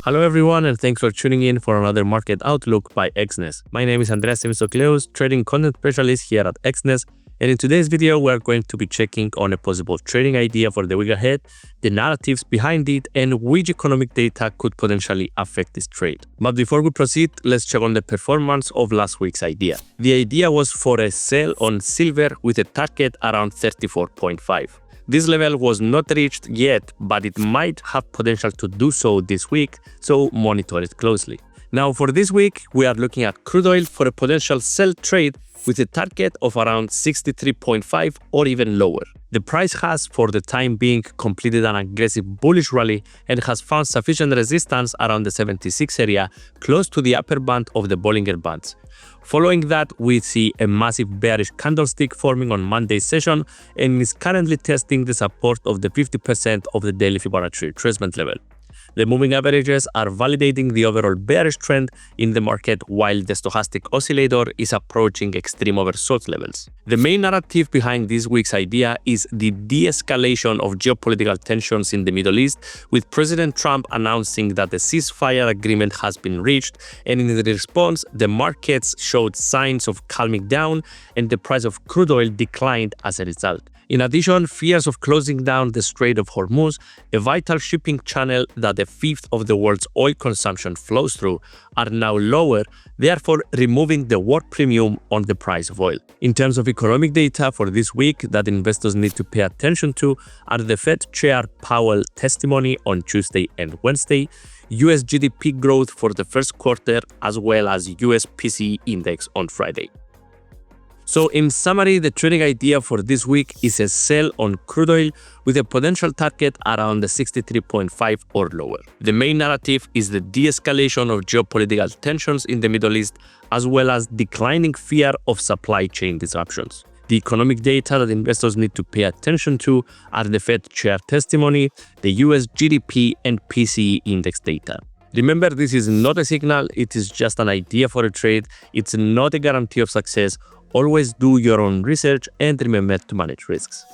Hello everyone, and thanks for tuning in for another Market Outlook by Exness. My name is Andreas Simsokleus, trading content specialist here at Exness, and in today's video we are going to be checking on a possible trading idea for the week ahead, the narratives behind it, and which economic data could potentially affect this trade. But before we proceed, let's check on the performance of last week's idea. The idea was for a sell on silver with a target around 34.5. This level was not reached yet, but it might have potential to do so this week, so monitor it closely. Now for this week, we are looking at crude oil for a potential sell trade with a target of around 63.5 or even lower. The price has, for the time being, completed an aggressive bullish rally and has found sufficient resistance around the 76 area, close to the upper band of the Bollinger Bands. Following that, we see a massive bearish candlestick forming on Monday's session and is currently testing the support of the 50% of the daily Fibonacci retracement level. The moving averages are validating the overall bearish trend in the market, while the stochastic oscillator is approaching extreme oversold levels. The main narrative behind this week's idea is the de-escalation of geopolitical tensions in the Middle East, with President Trump announcing that the ceasefire agreement has been reached, and in the response, the markets showed signs of calming down and the price of crude oil declined as a result. In addition, fears of closing down the Strait of Hormuz, a vital shipping channel that a fifth of the world's oil consumption flows through, are now lower, therefore removing the war premium on the price of oil. In terms of economic data for this week that investors need to pay attention to are the Fed Chair Powell testimony on Tuesday and Wednesday, US GDP growth for the first quarter, as well as US PCE index on Friday. So in summary, the trading idea for this week is a sell on crude oil with a potential target around the 63.5 or lower. The main narrative is the de-escalation of geopolitical tensions in the Middle East, as well as declining fear of supply chain disruptions. The economic data that investors need to pay attention to are the Fed Chair testimony, the US GDP and PCE index data. Remember, this is not a signal, it is just an idea for a trade. It's not a guarantee of success. Always do your own research and remember to manage risks.